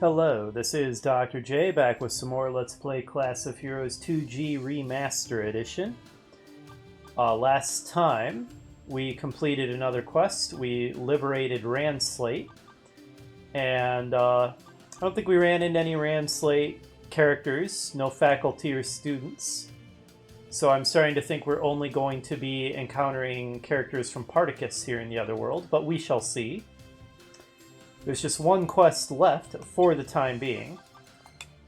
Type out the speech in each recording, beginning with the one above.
Hello, this is Dr. J back with some more Let's Play Class of Heroes 2G Remaster Edition. Last time, we completed another quest. We liberated Ranslate, and I don't think we ran into any Ranslate characters, no faculty or students. So I'm starting to think we're only going to be encountering characters from Particus here in the other world, but we shall see. There's just one quest left for the time being,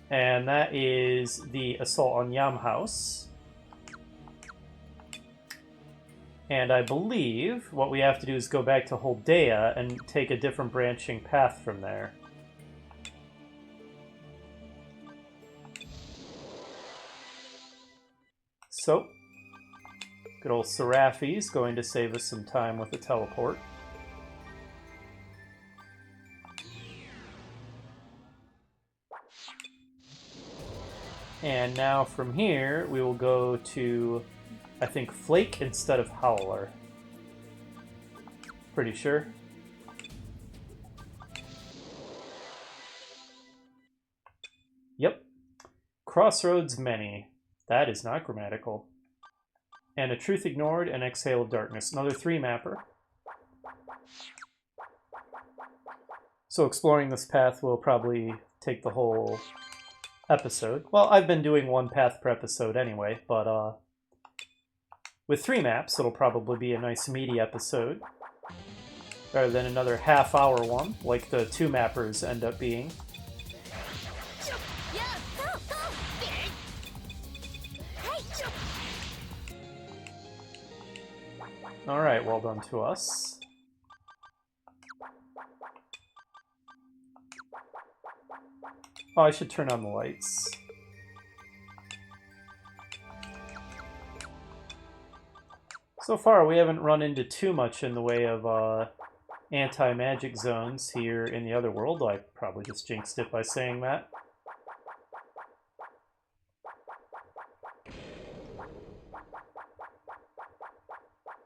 and that is the assault on Yam House. And I believe what we have to do is go back to Holdea and take a different branching path from there. So, good old Seraphi's going to save us some time with the teleport. And now from here, we will go to, I think, Flake instead of Howler. Pretty sure. Yep. Crossroads many. That is not grammatical. And a truth ignored and exhale of darkness. Another 3-mapper. So exploring this path will probably take the whole episode. Well, I've been doing one path per episode anyway, but with 3 maps, it'll probably be a nice meaty episode, rather than another half-hour one, like the 2 mappers end up being. Alright, well done to us. Oh, I should turn on the lights. So far, we haven't run into too much in the way of anti-magic zones here in the other world. I probably just jinxed it by saying that.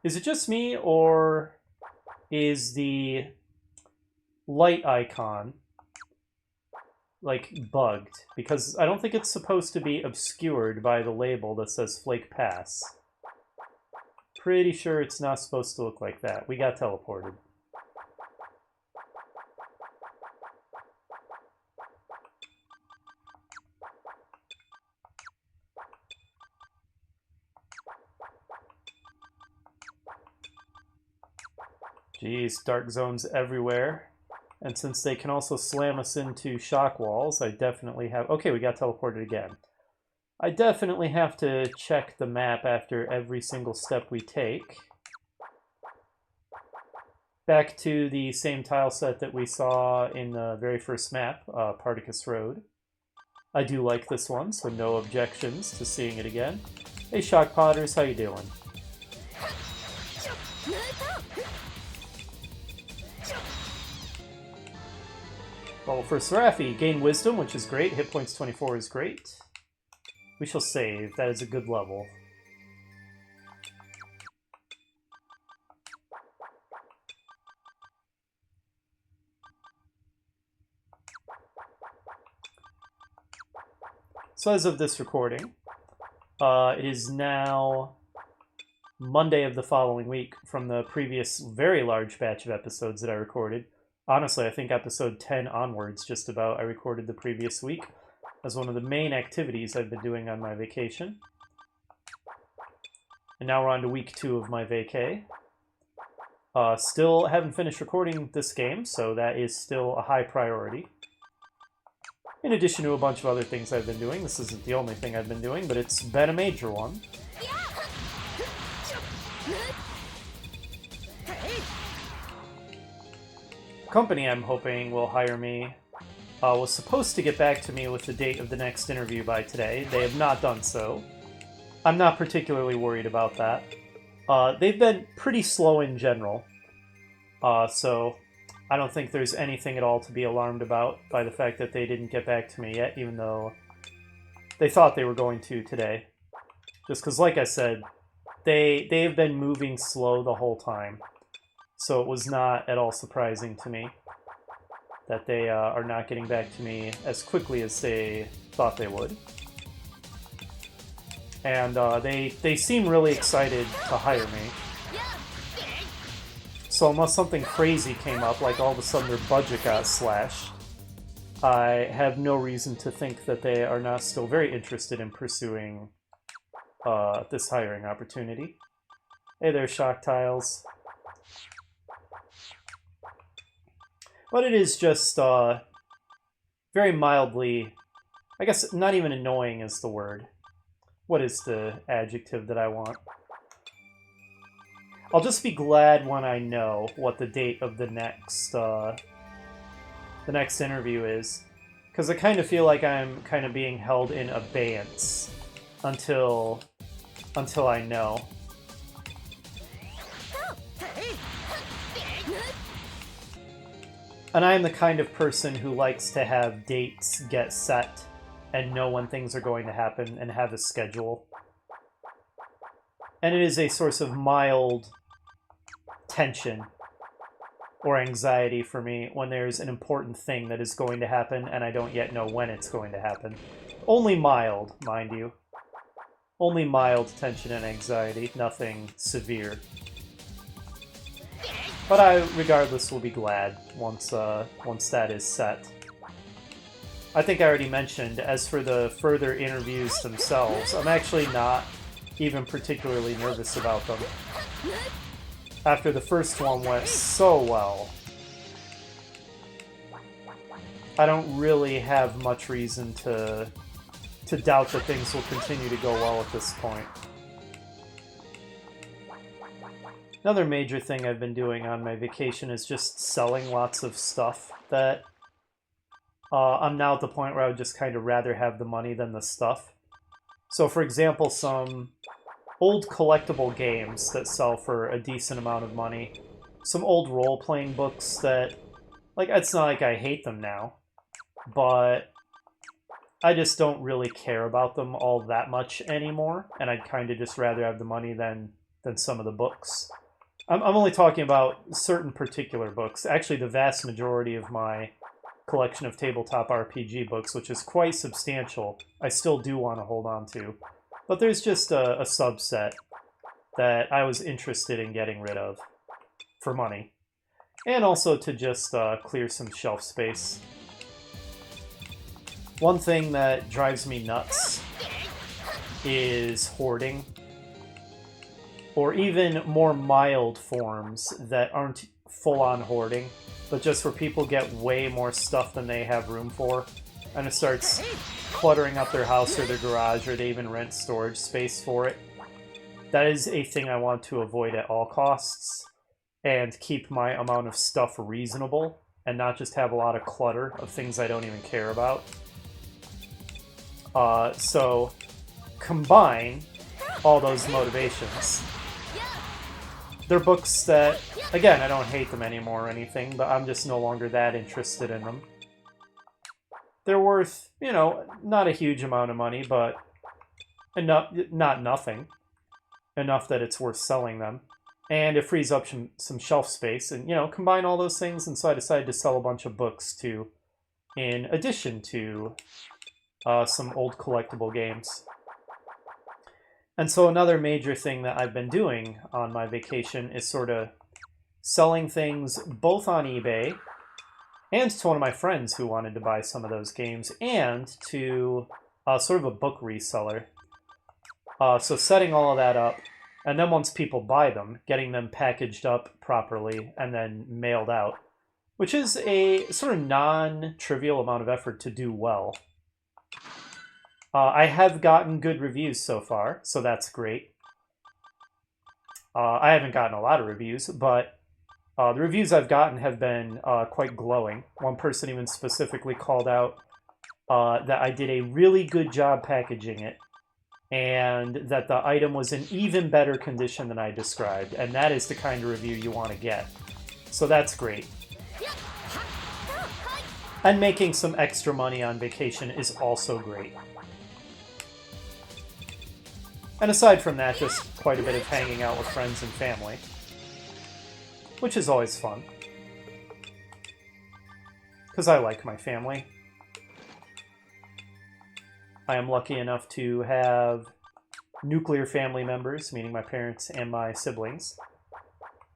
Is it just me, or is the light icon like bugged? Because I don't think it's supposed to be obscured by the label that says Flake Pass. Pretty sure it's not supposed to look like that. We got teleported. Jeez, dark zones everywhere. And since they can also slam us into shock walls, I definitely have... Okay, we got teleported again. I definitely have to check the map after every single step we take. Back to the same tile set that we saw in the very first map, Particus Road. I do like this one, so no objections to seeing it again. Hey, Shock Potters, how you doing? Well, for Seraphi, gain Wisdom, which is great. Hit points 24 is great. We shall save. That is a good level. So as of this recording, it is now Monday of the following week from the previous very large batch of episodes that I recorded. Honestly, I think episode 10 onwards, just about, I recorded the previous week as one of the main activities I've been doing on my vacation. And now we're on to week 2 of my vacay. Still haven't finished recording this game, so that is still a high priority. In addition to a bunch of other things I've been doing. This isn't the only thing I've been doing, but it's been a major one. The company I'm hoping will hire me was supposed to get back to me with the date of the next interview by today. They have not done so. I'm not particularly worried about that. They've been pretty slow in general, so I don't think there's anything at all to be alarmed about by the fact that they didn't get back to me yet, even though they thought they were going to today. Just because, like I said, they have been moving slow the whole time. So it was not at all surprising to me. that they are not getting back to me as quickly as they thought they would. And they seem really excited to hire me. So unless something crazy came up, like all of a sudden their budget got slashed, I have no reason to think that they are not still very interested in pursuing this hiring opportunity. Hey there, Shock Tiles. But it is just very mildly, I guess not even annoying is the word. What is the adjective that I want? I'll just be glad when I know what the date of the next interview is, because I kind of feel like I'm kind of being held in abeyance until I know. And I am the kind of person who likes to have dates get set and know when things are going to happen and have a schedule. And it is a source of mild tension or anxiety for me when there's an important thing that is going to happen and I don't yet know when it's going to happen. Only mild, mind you. Only mild tension and anxiety, nothing severe. But I, regardless, will be glad once that is set. I think I already mentioned, as for the further interviews themselves, I'm actually not even particularly nervous about them. After the first one went so well, I don't really have much reason to doubt that things will continue to go well at this point. Another major thing I've been doing on my vacation is just selling lots of stuff that I'm now at the point where I would just kind of rather have the money than the stuff. So for example, some old collectible games that sell for a decent amount of money. Some old role-playing books that, like, it's not like I hate them now, but I just don't really care about them all that much anymore, and I'd kind of just rather have the money than some of the books. I'm only talking about certain particular books. Actually, the vast majority of my collection of tabletop RPG books, which is quite substantial, I still do want to hold on to. But there's just a subset that I was interested in getting rid of for money. And also to just clear some shelf space. One thing that drives me nuts is hoarding. Or even more mild forms that aren't full-on hoarding, but just where people get way more stuff than they have room for, and it starts cluttering up their house or their garage, or they even rent storage space for it. That is a thing I want to avoid at all costs, and keep my amount of stuff reasonable, and not just have a lot of clutter of things I don't even care about. So combine all those motivations. They're books that, again, I don't hate them anymore or anything, but I'm just no longer that interested in them. They're worth, you know, not a huge amount of money, but enough, not nothing. Enough that it's worth selling them. And it frees up some shelf space, and, you know, combine all those things, and so I decided to sell a bunch of books too, in addition to some old collectible games. And so another major thing that I've been doing on my vacation is sort of selling things both on eBay and to one of my friends who wanted to buy some of those games, and to sort of a book reseller. So setting all of that up, and then once people buy them, getting them packaged up properly and then mailed out, which is a sort of non-trivial amount of effort to do well. I have gotten good reviews so far, so that's great. I haven't gotten a lot of reviews, but the reviews I've gotten have been quite glowing. One person even specifically called out that I did a really good job packaging it, and that the item was in even better condition than I described, and that is the kind of review you want to get. So that's great. And making some extra money on vacation is also great. And aside from that, just quite a bit of hanging out with friends and family, which is always fun. because I like my family. I am lucky enough to have nuclear family members, meaning my parents and my siblings.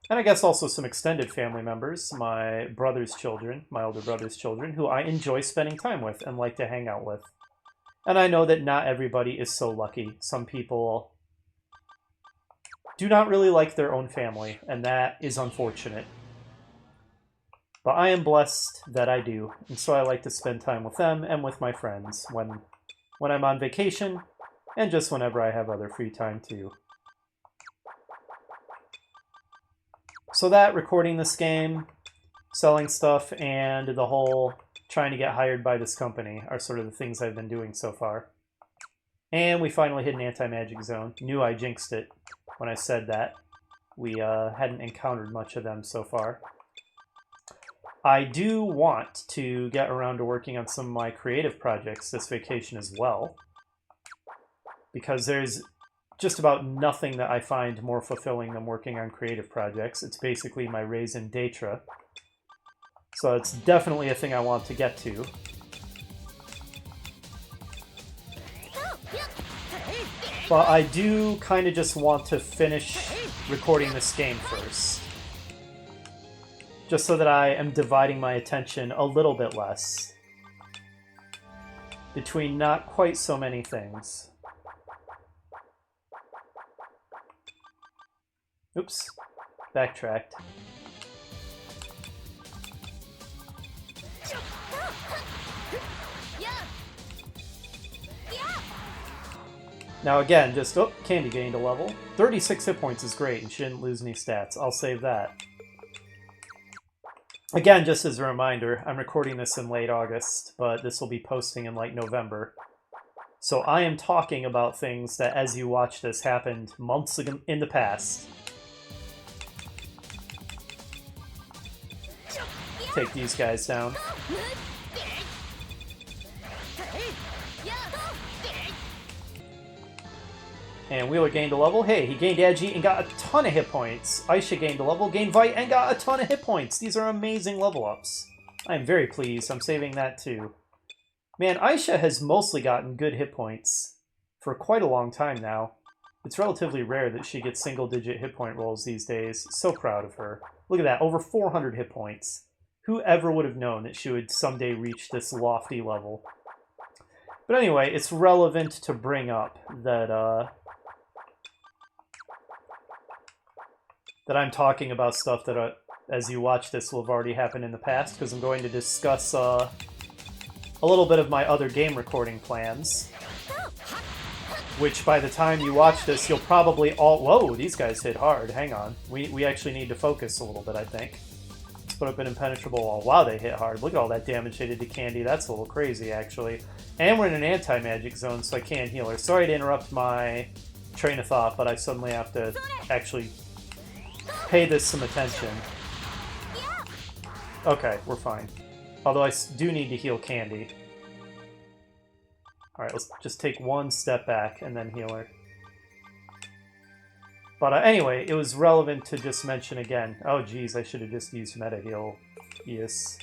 And I guess also some extended family members, my brother's children, my older brother's children, who I enjoy spending time with and like to hang out with. And I know that not everybody is so lucky. Some people do not really like their own family, and that is unfortunate. But I am blessed that I do, and so I like to spend time with them and with my friends when I'm on vacation, and just whenever I have other free time too. So that, recording this game, selling stuff, and the whole trying to get hired by this company are sort of the things I've been doing so far. And we finally hit an anti-magic zone. Knew I jinxed it when I said that. We hadn't encountered much of them so far. I do want to get around to working on some of my creative projects this vacation as well, because there's just about nothing that I find more fulfilling than working on creative projects. It's basically my raison d'etre. So it's definitely a thing I want to get to. But I do kind of just want to finish recording this game first. Just so that I am dividing my attention a little bit less between not quite so many things. Oops, backtracked. Now again, just, oh, Candy gained a level. 36 hit points is great, and she didn't lose any stats. I'll save that. Again, just as a reminder, I'm recording this in late August, but this will be posting in like November. So I am talking about things that, as you watch this, happened months ago in the past. Take these guys down. And Wheeler gained a level. Hey, he gained Agi and got a ton of hit points. Aisha gained a level, gained Vite, and got a ton of hit points. These are amazing level ups. I'm very pleased. I'm saving that too. Man, Aisha has mostly gotten good hit points for quite a long time now. It's relatively rare that she gets single-digit hit point rolls these days. So proud of her. Look at that, over 400 hit points. Who ever would have known that she would someday reach this lofty level? But anyway, it's relevant to bring up that, that I'm talking about stuff that, as you watch this, will have already happened in the past, because I'm going to discuss a little bit of my other game recording plans, which by the time you watch this, you'll probably all... Whoa, these guys hit hard. Hang on. We actually need to focus a little bit, I think. Let's put up an impenetrable wall. Wow, they hit hard. Look at all that damage they did to Candy. That's a little crazy, actually. And we're in an anti-magic zone, so I can't heal her. Sorry to interrupt my train of thought, but I suddenly have to actually pay this some attention. Okay, we're fine. Although I do need to heal Candy. Alright, let's just take one step back and then heal her. But anyway, it was relevant to just mention again. Oh geez, I should have just used meta heal. Yes.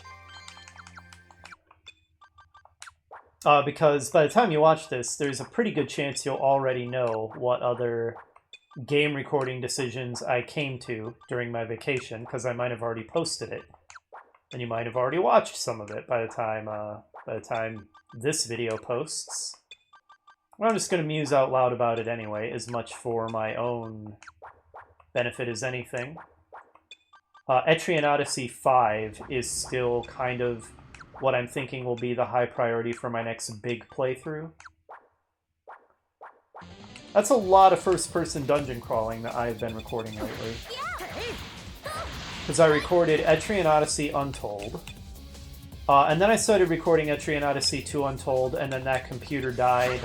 Because by the time you watch this, there's a pretty good chance you'll already know what other game recording decisions I came to during my vacation, because I might have already posted it. And you might have already watched some of it by the time this video posts. Well, I'm just going to muse out loud about it anyway, as much for my own benefit as anything. Etrian Odyssey 5 is still kind of what I'm thinking will be the high priority for my next big playthrough. That's a lot of first-person dungeon crawling that I've been recording lately. Because I recorded Etrian Odyssey Untold, and then I started recording Etrian Odyssey 2 Untold, and then that computer died.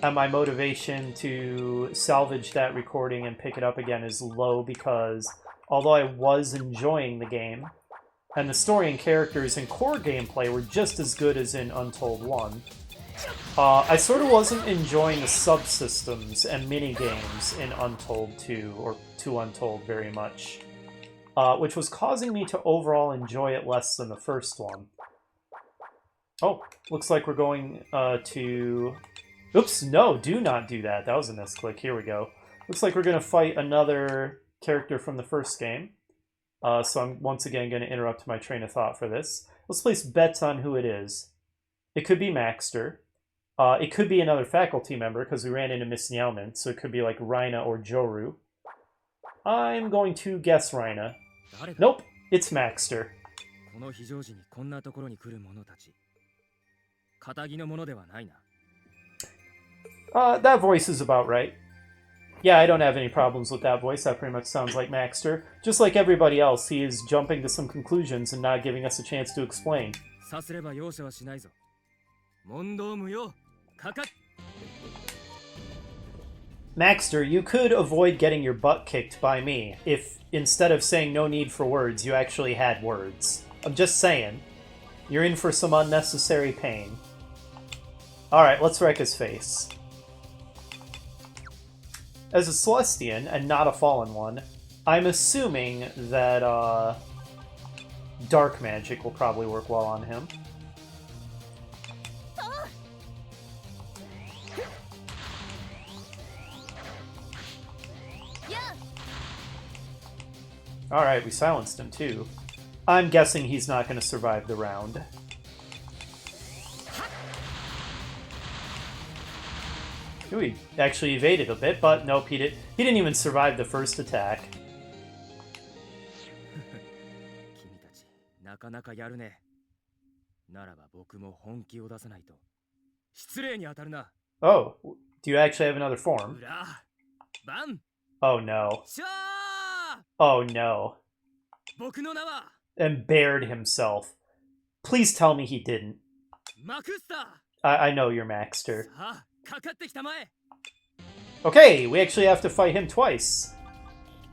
And my motivation to salvage that recording and pick it up again is low, because although I was enjoying the game, and the story and characters and core gameplay were just as good as in Untold 1, I sort of wasn't enjoying the subsystems and mini-games in Untold 2, or 2 Untold, very much. Which was causing me to overall enjoy it less than the first one. Oh, looks like we're going to... Oops, no, do not do that. That was a misclick. Here we go. Looks like we're going to fight another character from the first game. So I'm once again going to interrupt my train of thought for this. Let's place bets on who it is. It could be Maxter. It could be another faculty member, because we ran into Miss Nyauman, so it could be like Rhina or Joru. I'm going to guess Rhina. Nope, it's Maxter. That voice is about right. Yeah, I don't have any problems with that voice. That pretty much sounds like Maxter. Just like everybody else, he is jumping to some conclusions and not giving us a chance to explain. Maxter, you could avoid getting your butt kicked by me if, instead of saying no need for words, you actually had words. I'm just saying. You're in for some unnecessary pain. Alright, let's wreck his face. As a Celestian, and not a Fallen one, I'm assuming that dark magic will probably work well on him. Alright, we silenced him too. I'm guessing he's not going to survive the round. Ooh, he actually evaded a bit, but nope, he didn't even survive the first attack. Oh, do you actually have another form? Oh no. Oh no. And bared himself. Please tell me he didn't. I know you're Maxter. Okay, we actually have to fight him twice.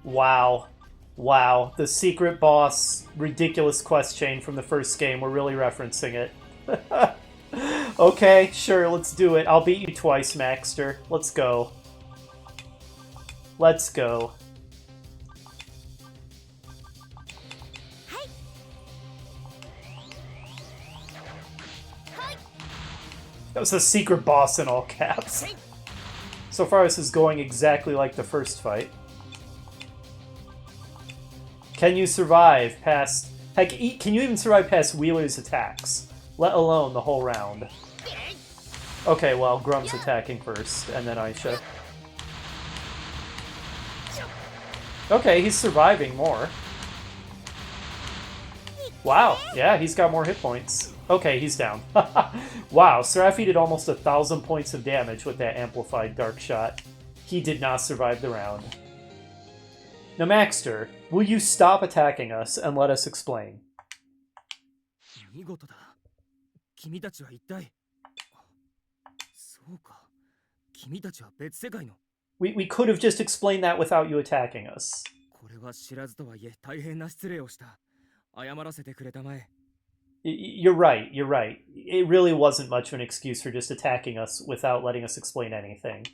Wow. Wow. The secret boss, ridiculous quest chain from the first game. We're really referencing it. Okay, sure, let's do it. I'll beat you twice, Maxter. Let's go. Let's go. That was a secret boss in all caps. So far, this is going exactly like the first fight. Can you survive past... Heck, can you even survive past Wheeler's attacks? Let alone the whole round. Okay, well, Grum's attacking first, and then Aisha. Okay, he's surviving more. Wow, yeah, he's got more hit points. Okay, he's down. Wow, Seraphi did almost 1,000 points of damage with that amplified dark shot. He did not survive the round. Now, Maxter, will you stop attacking us and let us explain? We could have just explained that without you attacking us. You're right, you're right. It really wasn't much of an excuse for just attacking us without letting us explain anything.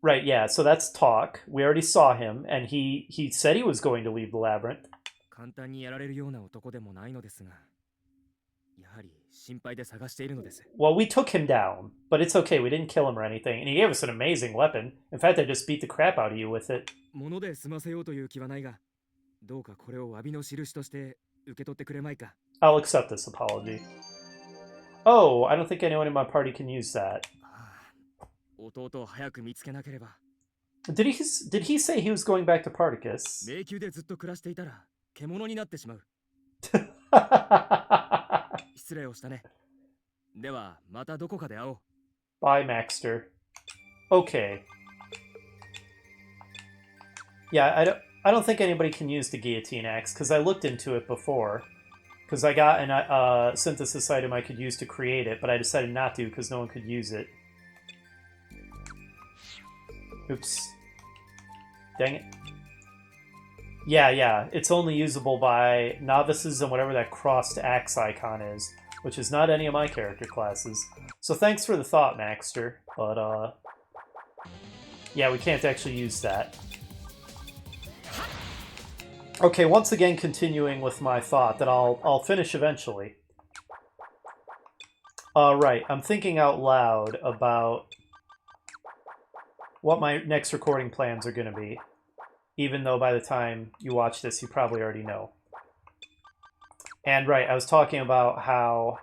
Right, yeah, so that's talk. We already saw him, and he said he was going to leave the labyrinth. Well, we took him down, but it's okay, we didn't kill him or anything, and he gave us an amazing weapon. In fact, I just beat the crap out of you with it. I'll accept this apology. Oh, I don't think anyone in my party can use that. Did he say he was going back to Particus? Bye, Maxter. Okay. Yeah, I don't think anybody can use the guillotine axe, because I looked into it before. Because I got a synthesis item I could use to create it, but I decided not to because no one could use it. Oops. Dang it. Yeah, it's only usable by novices and whatever that crossed axe icon is, which is not any of my character classes. So thanks for the thought, Maxter, but yeah, we can't actually use that. Okay, once again continuing with my thought that I'll finish eventually. Right, I'm thinking out loud about what my next recording plans are going to be, even though by the time you watch this, you probably already know. And right, I was talking about how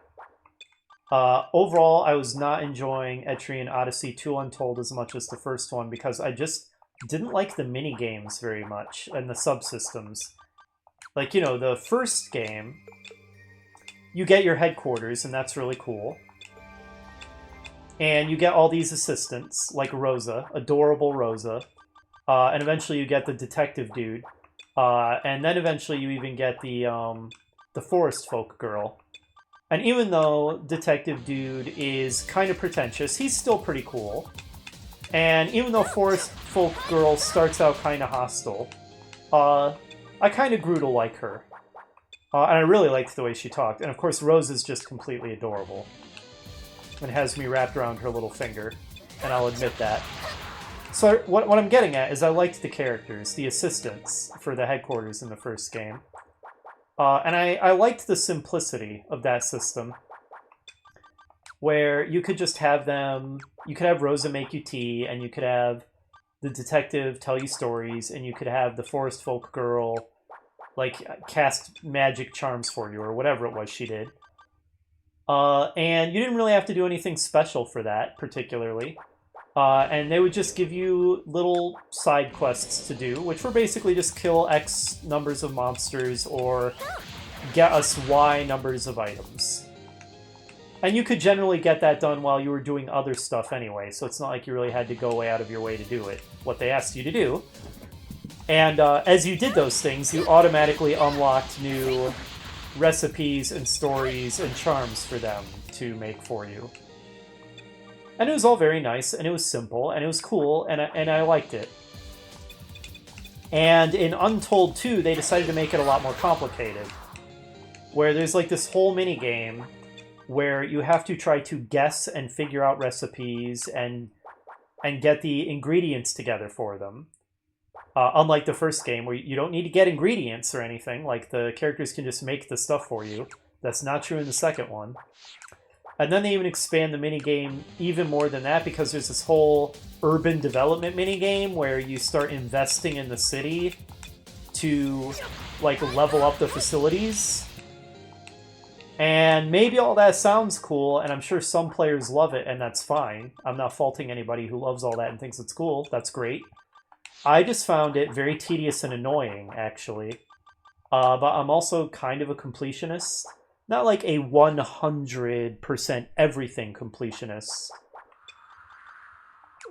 overall I was not enjoying Etrian Odyssey 2 Untold as much as the first one because I just didn't like the mini games very much and the subsystems. Like, you know, the first game, you get your headquarters, and that's really cool. And you get all these assistants, like Rosa, adorable Rosa. And eventually you get the detective dude. And then eventually you even get the forest folk girl. And even though detective dude is kind of pretentious, he's still pretty cool. And even though forest folk girl starts out kind of hostile, I kind of grew to like her. And I really liked the way she talked. And of course, Rose is just completely adorable. And has me wrapped around her little finger. And I'll admit that. So what I'm getting at is I liked the characters, the assistants for the headquarters in the first game. And I liked the simplicity of that system. Where you could just have them... You could have Rosa make you tea, and you could have the detective tell you stories, and you could have the forest folk girl like cast magic charms for you, or whatever it was she did. And you didn't really have to do anything special for that, particularly. And they would just give you little side quests to do, which were basically just kill X numbers of monsters or get us Y numbers of items. And you could generally get that done while you were doing other stuff anyway, so it's not like you really had to go way out of your way to do it, what they asked you to do. And as you did those things, you automatically unlocked new recipes and stories and charms for them to make for you. And it was all very nice, and it was simple, and it was cool, and I liked it. And in Untold 2, they decided to make it a lot more complicated. Where there's like this whole mini-game where you have to try to guess and figure out recipes and get the ingredients together for them. Unlike the first game, where you don't need to get ingredients or anything. Like, the characters can just make the stuff for you. That's not true in the second one. And then they even expand the minigame even more than that, because there's this whole urban development minigame where you start investing in the city to, like, level up the facilities. And maybe all that sounds cool, and I'm sure some players love it, and that's fine. I'm not faulting anybody who loves all that and thinks it's cool. That's great. I just found it very tedious and annoying, actually. But I'm also kind of a completionist. Not like a 100% everything completionist.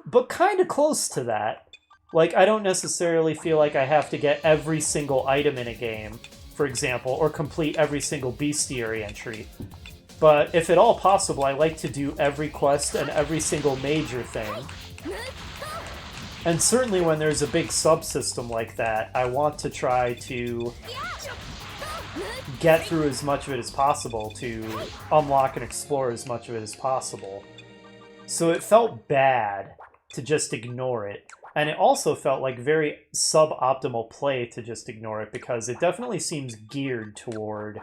But kind of close to that. Like, I don't necessarily feel like I have to get every single item in a game, for example, or complete every single bestiary entry. But if at all possible, I like to do every quest and every single major thing. And certainly when there's a big subsystem like that, I want to try to get through as much of it as possible, to unlock and explore as much of it as possible. So it felt bad to just ignore it. And it also felt like very suboptimal play to just ignore it, because it definitely seems geared toward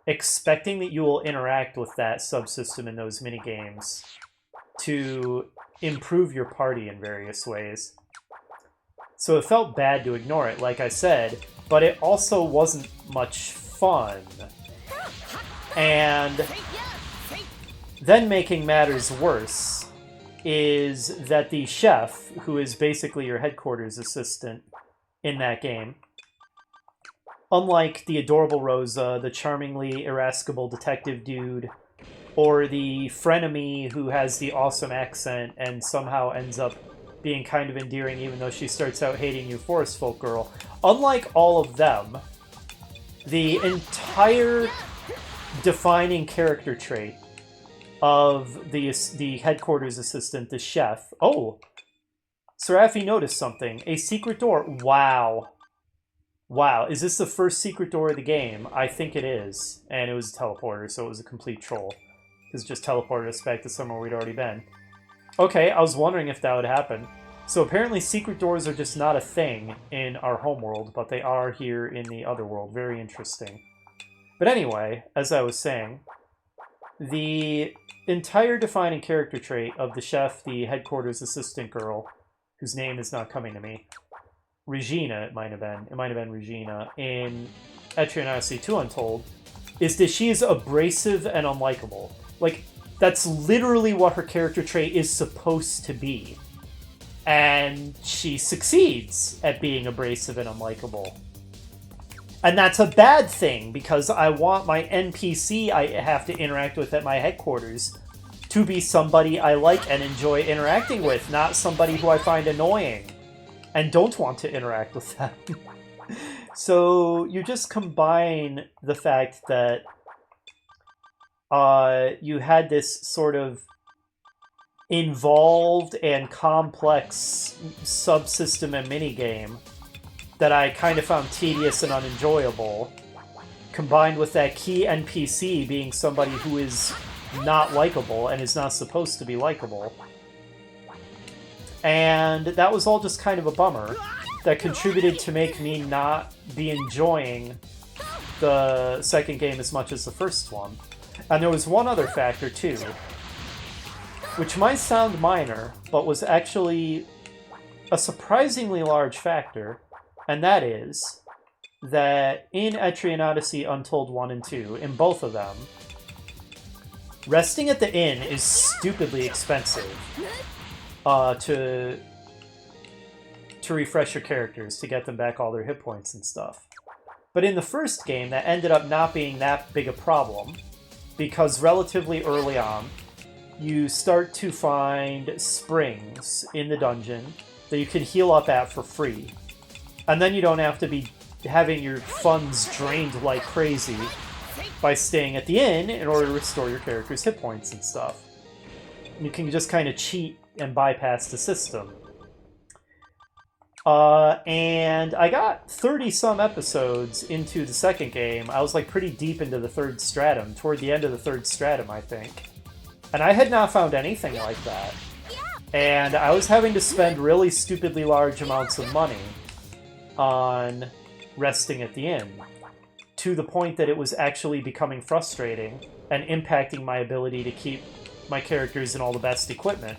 expecting that you will interact with that subsystem in those minigames to improve your party in various ways. So it felt bad to ignore it, like I said, but it also wasn't much fun. And then making matters worse is that the chef, who is basically your headquarters assistant in that game, unlike the adorable Rosa, the charmingly irascible detective dude, or the frenemy who has the awesome accent and somehow ends up being kind of endearing even though she starts out hating you, forest folk girl, unlike all of them, the entire defining character trait of the headquarters assistant, the chef... Oh! Seraphi noticed something. A secret door. Wow. Wow. Is this the first secret door of the game? I think it is. And it was a teleporter, so it was a complete troll. Because it just teleported us back to somewhere we'd already been. Okay, I was wondering if that would happen. So apparently secret doors are just not a thing in our homeworld, but they are here in the other world. Very interesting. But anyway, as I was saying, the entire defining character trait of the chef, the headquarters assistant girl, whose name is not coming to me, Regina, it might have been Regina, in Etrian Odyssey 2 Untold, is that she is abrasive and unlikable. Like, that's literally what her character trait is supposed to be. And she succeeds at being abrasive and unlikable. And that's a bad thing, because I want my NPC I have to interact with at my headquarters to be somebody I like and enjoy interacting with, not somebody who I find annoying and don't want to interact with them. So you just combine the fact that you had this sort of involved and complex subsystem and minigame that I kind of found tedious and unenjoyable, combined with that key NPC being somebody who is not likable and is not supposed to be likable. And that was all just kind of a bummer that contributed to make me not be enjoying the second game as much as the first one. And there was one other factor too, which might sound minor, but was actually a surprisingly large factor, and that is that in Etrian Odyssey Untold 1 and 2, in both of them, resting at the inn is stupidly expensive to refresh your characters, to get them back all their hit points and stuff. But in the first game, that ended up not being that big a problem, because relatively early on, you start to find springs in the dungeon that you can heal up at for free. And then you don't have to be having your funds drained like crazy by staying at the inn in order to restore your character's hit points and stuff. You can just kind of cheat and bypass the system. And I got 30-some episodes into the second game. I was like pretty deep into the third stratum, toward the end of the third stratum, I think. And I had not found anything like that. And I was having to spend really stupidly large amounts of money on resting at the inn, to the point that it was actually becoming frustrating and impacting my ability to keep my characters in all the best equipment.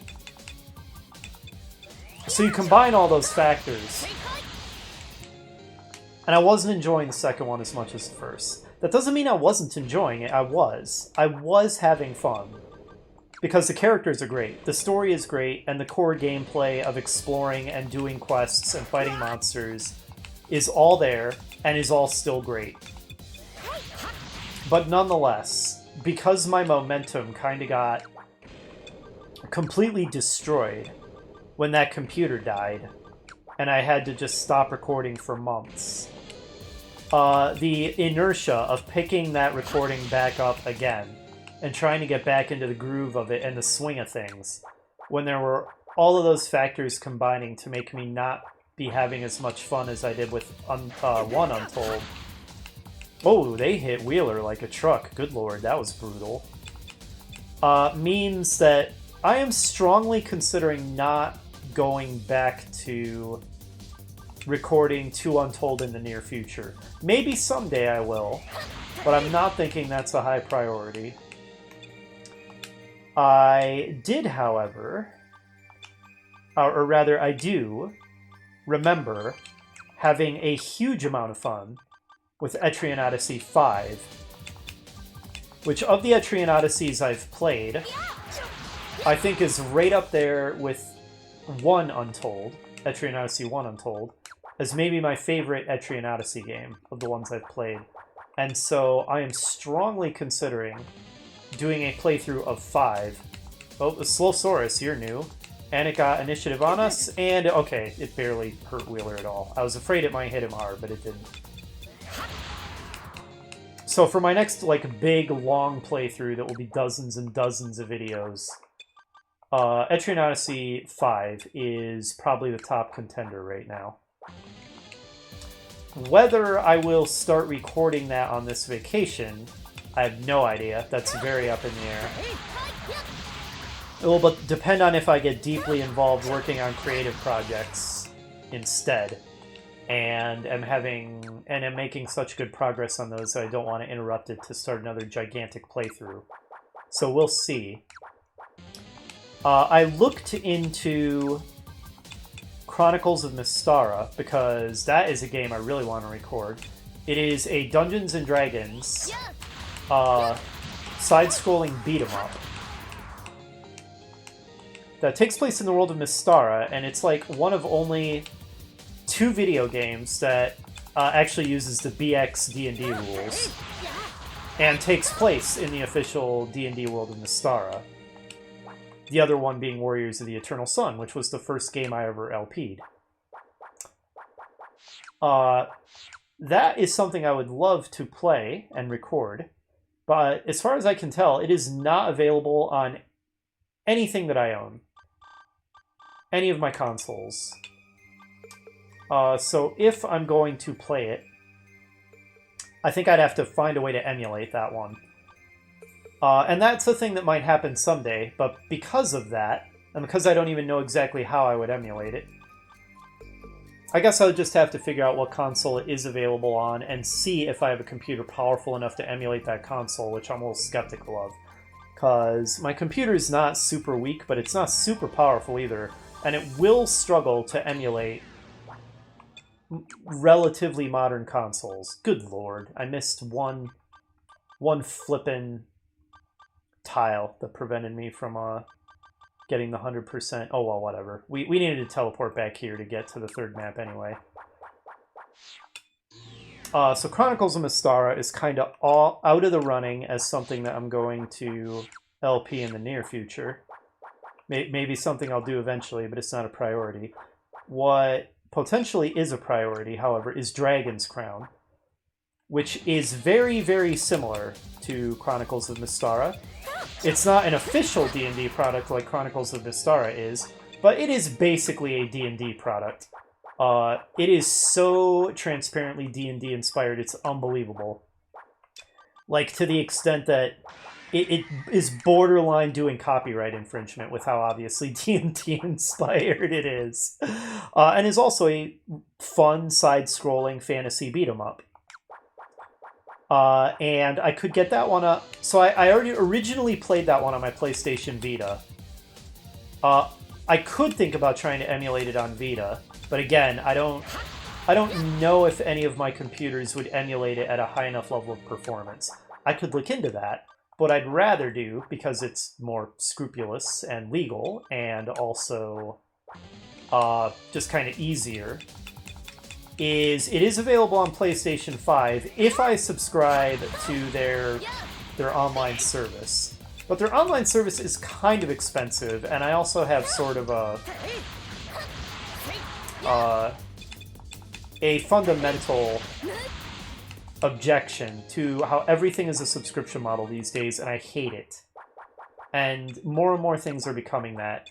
So you combine all those factors, and I wasn't enjoying the second one as much as the first. That doesn't mean I wasn't enjoying it. I was having fun, because the characters are great, the story is great, and the core gameplay of exploring and doing quests and fighting monsters is all there, and is all still great. But nonetheless, because my momentum kind of got completely destroyed when that computer died, and I had to just stop recording for months, the inertia of picking that recording back up again and trying to get back into the groove of it and the swing of things, when there were all of those factors combining to make me not be having as much fun as I did with 1 Untold. Oh, they hit Wheeler like a truck. Good lord, that was brutal. Means that I am strongly considering not going back to recording 2 Untold in the near future. Maybe someday I will, but I'm not thinking that's a high priority. I did, however, or rather I do, remember having a huge amount of fun with Etrian Odyssey 5, which of the Etrian Odysseys I've played, I think is right up there with 1 Untold, Etrian Odyssey 1 Untold, as maybe my favorite Etrian Odyssey game of the ones I've played. And so I am strongly considering doing a playthrough of 5. Oh, the Slowsaurus, you're new. And it got initiative on us, and okay, it barely hurt Wheeler at all. I was afraid it might hit him hard, but it didn't. So for my next, like, big, long playthrough that will be dozens and dozens of videos, Etrian Odyssey 5 is probably the top contender right now. Whether I will start recording that on this vacation, I have no idea. That's very up in the air. It will but depend on if I get deeply involved working on creative projects instead. And am making such good progress on those that I don't want to interrupt it to start another gigantic playthrough. So we'll see. I looked into Chronicles of Mystara because that is a game I really want to record. It is a Dungeons and Dragons side-scrolling beat-em-up that takes place in the world of Mystara, and it's like one of only 2 video games that actually uses the BX D&D rules and takes place in the official D&D world of Mystara. The other one being Warriors of the Eternal Sun, which was the first game I ever LP'd. That is something I would love to play and record, but as far as I can tell, it is not available on anything that I own. Any of my consoles. So if I'm going to play it, I think I'd have to find a way to emulate that one. And that's a thing that might happen someday, but because of that, and because I don't even know exactly how I would emulate it, I guess I would just have to figure out what console it is available on and see if I have a computer powerful enough to emulate that console, which I'm a little skeptical of. Because my computer is not super weak, but it's not super powerful either, and it will struggle to emulate relatively modern consoles. Good lord, I missed one flippin' tile that prevented me from getting the 100%. Oh well, whatever. We needed to teleport back here to get to the third map anyway. So Chronicles of Mystara is kind of all out of the running as something that I'm going to LP in the near future. Maybe something I'll do eventually, but it's not a priority. What potentially is a priority, however, is Dragon's Crown, which is very, very similar to Chronicles of Mystara. It's not an official D&D product like Chronicles of Mystara is, but it is basically a D&D product. It is so transparently D&D inspired, it's unbelievable. Like, to the extent that it is borderline doing copyright infringement with how obviously D&D inspired it is. And is also a fun side-scrolling fantasy beat-em-up. And I could get that one up. So I already originally played that one on my PlayStation Vita. I could think about trying to emulate it on Vita, but again, I don't know if any of my computers would emulate it at a high enough level of performance. I could look into that. What I'd rather do, because it's more scrupulous and legal, and also just kind of easier, is it is available on PlayStation 5 if I subscribe to their online service. But their online service is kind of expensive, and I also have sort of a fundamental objection to how everything is a subscription model these days, and I hate it. And more things are becoming that.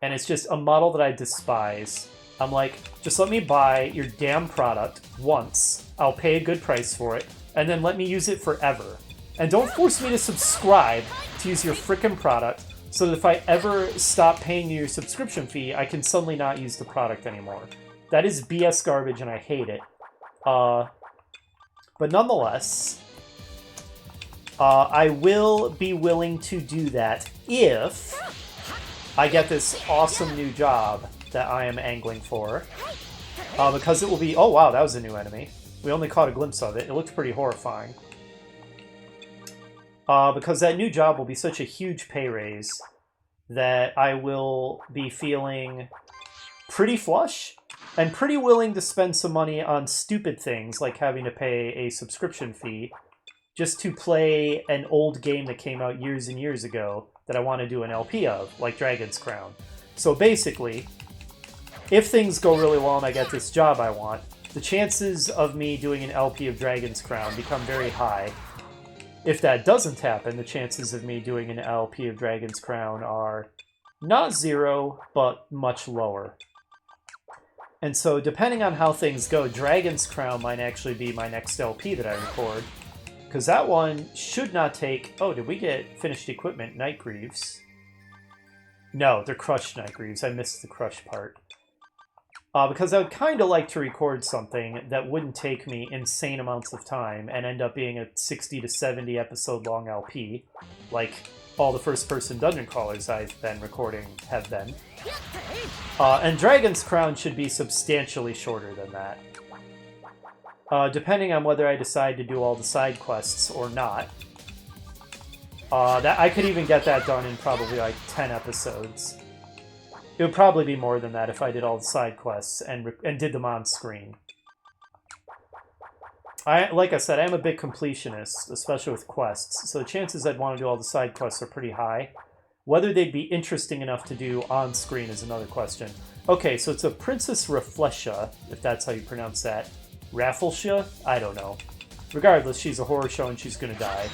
And it's just a model that I despise. I'm like, just let me buy your damn product once, I'll pay a good price for it, and then let me use it forever. And don't force me to subscribe to use your frickin' product, so that if I ever stop paying you your subscription fee, I can suddenly not use the product anymore. That is BS garbage, and I hate it. But nonetheless, I will be willing to do that if I get this awesome new job that I am angling for. Because it will be... Oh, wow, that was a new enemy. We only caught a glimpse of it. It looked pretty horrifying. Because that new job will be such a huge pay raise that I will be feeling pretty flush and pretty willing to spend some money on stupid things like having to pay a subscription fee just to play an old game that came out years and years ago that I want to do an LP of, like Dragon's Crown. So basically, if things go really well and I get this job I want, the chances of me doing an LP of Dragon's Crown become very high. If that doesn't happen, the chances of me doing an LP of Dragon's Crown are not zero, but much lower. And so, depending on how things go, Dragon's Crown might actually be my next LP that I record. Because that one should not take... Oh, did we get finished equipment? Night Greaves. No, they're crushed night greaves. I missed the crush part. Because I would kind of like to record something that wouldn't take me insane amounts of time and end up being a 60 to 70 episode long LP, like all the first-person dungeon crawlers I've been recording have been. And Dragon's Crown should be substantially shorter than that. Depending on whether I decide to do all the side quests or not. That I could even get that done in probably like 10 episodes. It would probably be more than that if I did all the side quests and did them on screen. Like I said, I am a big completionist, especially with quests, so the chances I'd want to do all the side quests are pretty high. Whether they'd be interesting enough to do on screen is another question. Okay, so it's a Princess Rafflesia, if that's how you pronounce that. Rafflesia? I don't know. Regardless, she's a horror show and she's gonna die.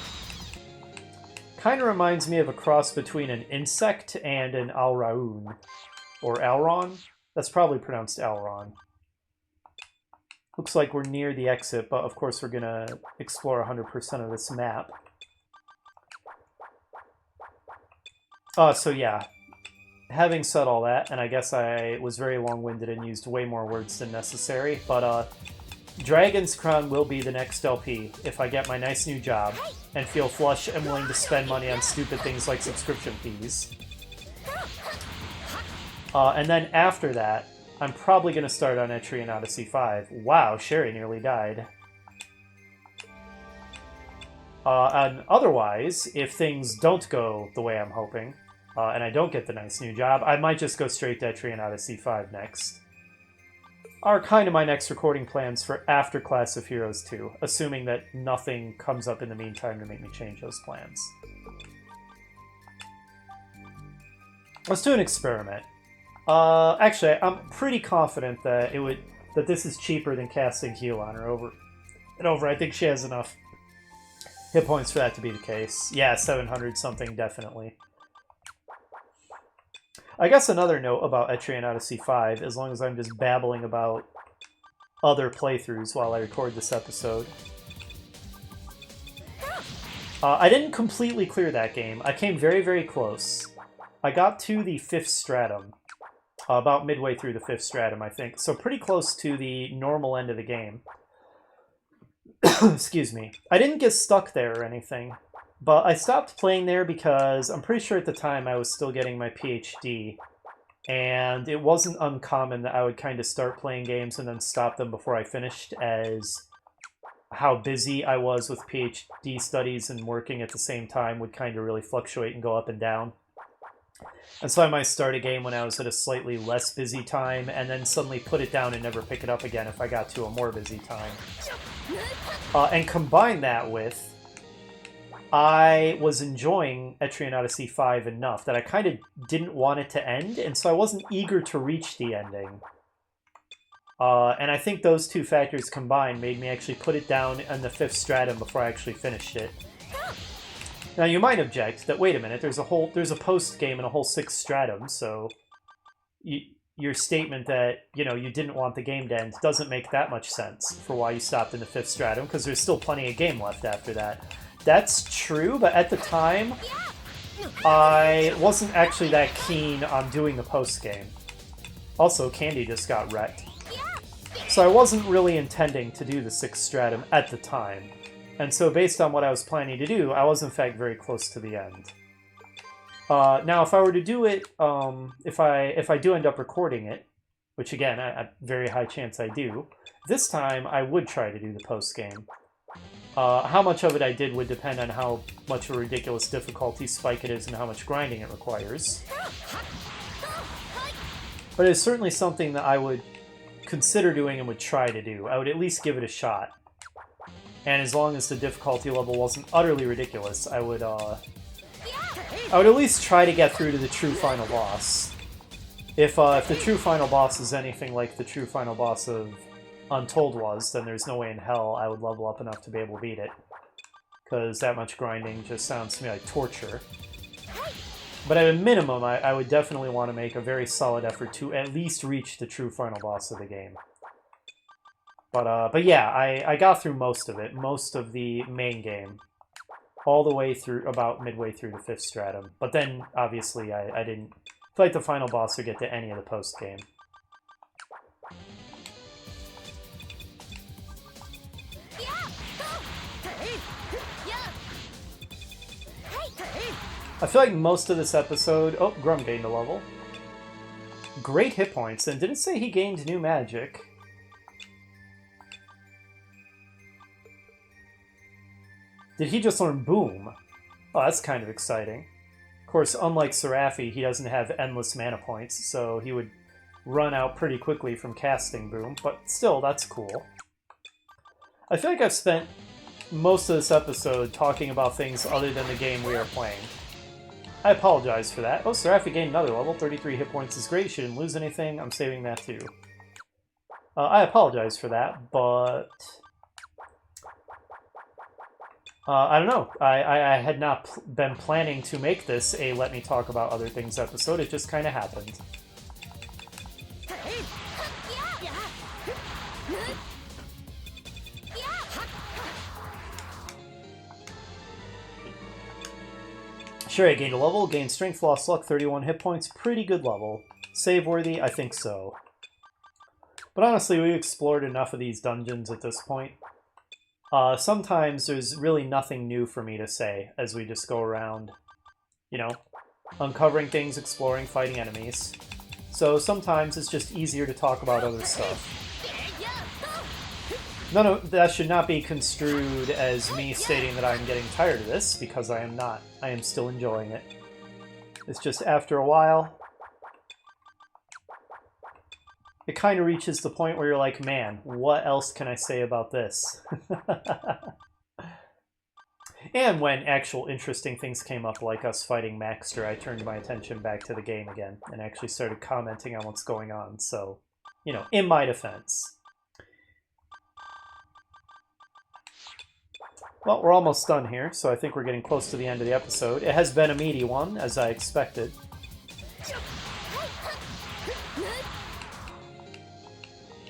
Kind of reminds me of a cross between an insect and an Alraun. Or Alron? That's probably pronounced Alron. Looks like we're near the exit, but of course we're gonna explore 100% of this map. So yeah. Having said all that, and I guess I was very long-winded and used way more words than necessary, but Dragon's Crown will be the next LP if I get my nice new job and feel flush and willing to spend money on stupid things like subscription fees. And then after that, I'm probably going to start on Etrian Odyssey 5. Wow, Sherry nearly died. And otherwise, if things don't go the way I'm hoping, and I don't get the nice new job, I might just go straight to Etrian Odyssey 5 next. Are kind of my next recording plans for after Class of Heroes 2, assuming that nothing comes up in the meantime to make me change those plans. Let's do an experiment. Actually, I'm pretty confident that that this is cheaper than casting heal on her over and over. I think she has enough hit points for that to be the case. Yeah, 700 something, definitely. I guess another note about Etrian Odyssey 5, as long as I'm just babbling about other playthroughs while I record this episode. I didn't completely clear that game. I came very, very close. I got to the 5th stratum. About midway through the 5th stratum, I think. So pretty close to the normal end of the game. Excuse me. I didn't get stuck there or anything. But I stopped playing there because I'm pretty sure at the time I was still getting my PhD. And it wasn't uncommon that I would kind of start playing games and then stop them before I finished, as how busy I was with PhD studies and working at the same time would kind of really fluctuate and go up and down. And so I might start a game when I was at a slightly less busy time and then suddenly put it down and never pick it up again if I got to a more busy time. And combine that with, I was enjoying Etrian Odyssey 5 enough that I kind of didn't want it to end, and so I wasn't eager to reach the ending. And I think those two factors combined made me actually put it down in the 5th stratum before I actually finished it. Now you might object that, wait a minute, there's a post-game and a whole 6th stratum, so your statement that, you know, you didn't want the game to end doesn't make that much sense for why you stopped in the 5th stratum, because there's still plenty of game left after that. That's true, but at the time, I wasn't actually that keen on doing the post-game. Also, Candy just got wrecked. So I wasn't really intending to do the 6th stratum at the time. And so based on what I was planning to do, I was in fact very close to the end. Now, if I were to do it, if I do end up recording it, which again, a very high chance I do, this time I would try to do the post-game. How much of it I did would depend on how much of a ridiculous difficulty spike it is and how much grinding it requires. But it's certainly something that I would consider doing and would try to do. I would at least give it a shot. And as long as the difficulty level wasn't utterly ridiculous, I would at least try to get through to the true final boss. If the true final boss is anything like the true final boss of Untold was, then there's no way in hell I would level up enough to be able to beat it. Because that much grinding just sounds to me like torture. But at a minimum, I would definitely want to make a very solid effort to at least reach the true final boss of the game. But yeah, I got through most of it, most of the main game. All the way through, about midway through the 5th stratum. But then, obviously, I didn't fight the final boss or get to any of the post-game. I feel like most of this episode... Oh, Grum gained a level. Great hit points, and did it say he gained new magic? Did he just learn Boom? Oh, that's kind of exciting. Of course, unlike Seraphi, he doesn't have endless mana points, so he would run out pretty quickly from casting Boom, but still, that's cool. I feel like I've spent most of this episode talking about things other than the game we are playing. I apologize for that. Oh, Seraphi gained another level. 33 hit points is great. She didn't lose anything. I'm saving that too. I apologize for that, but... I don't know. I had not been planning to make this a Let Me Talk About Other Things episode. It just kind of happened. Sure, I gained a level, gained strength, lost luck, 31 hit points. Pretty good level. Save-worthy? I think so. But honestly, we've explored enough of these dungeons at this point. Sometimes there's really nothing new for me to say as we just go around, you know, uncovering things, exploring, fighting enemies. So sometimes it's just easier to talk about other stuff. None of that should not be construed as me stating that I'm getting tired of this, because I am not. I am still enjoying it. It's just after a while, it kind of reaches the point where you're like, man, what else can I say about this? And when actual interesting things came up, like us fighting Maxter, I turned my attention back to the game again and actually started commenting on what's going on. So, you know, in my defense. Well, we're almost done here, so I think we're getting close to the end of the episode. It has been a meaty one, as I expected.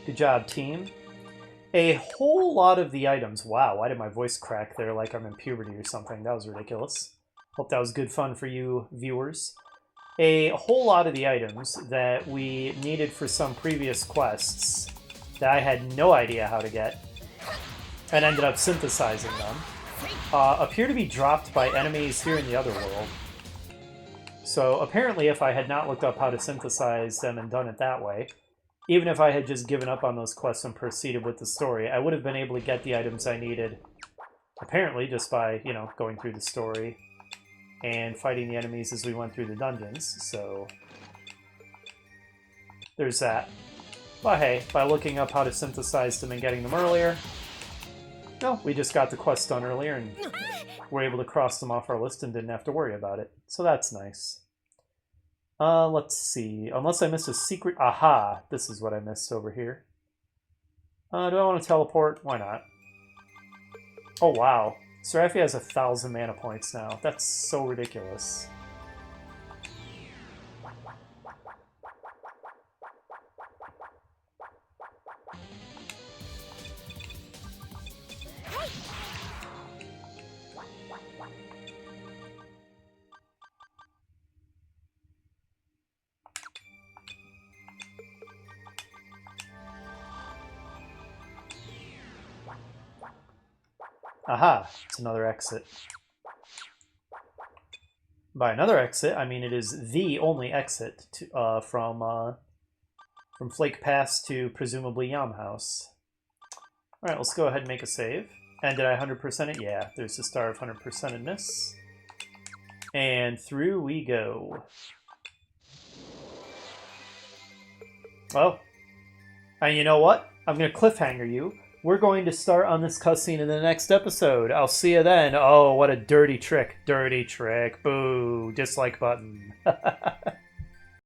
Good job, team. A whole lot of the items... Wow, why did my voice crack there like I'm in puberty or something? That was ridiculous. Hope that was good fun for you viewers. A whole lot of the items that we needed for some previous quests that I had no idea how to get, and ended up synthesizing them, appear to be dropped by enemies here in the other world. So apparently if I had not looked up how to synthesize them and done it that way, even if I had just given up on those quests and proceeded with the story, I would have been able to get the items I needed, apparently just by, you know, going through the story and fighting the enemies as we went through the dungeons, so there's that. But hey, by looking up how to synthesize them and getting them earlier, no, we just got the quest done earlier and were able to cross them off our list and didn't have to worry about it. So that's nice. Let's see. Unless I missed a secret... Aha! This is what I missed over here. Do I want to teleport? Why not? Oh, wow. Seraphi has 1,000 mana points now. That's so ridiculous. Aha, it's another exit. By another exit, I mean it is the only exit to, from Flake Pass to presumably Yam House. Alright, let's go ahead and make a save. And did I 100% it? Yeah, there's the star of 100%edness. And through we go. Well, and you know what? I'm going to cliffhanger you. We're going to start on this cutscene in the next episode. I'll see you then. Oh, what a dirty trick. Dirty trick. Boo. Dislike button.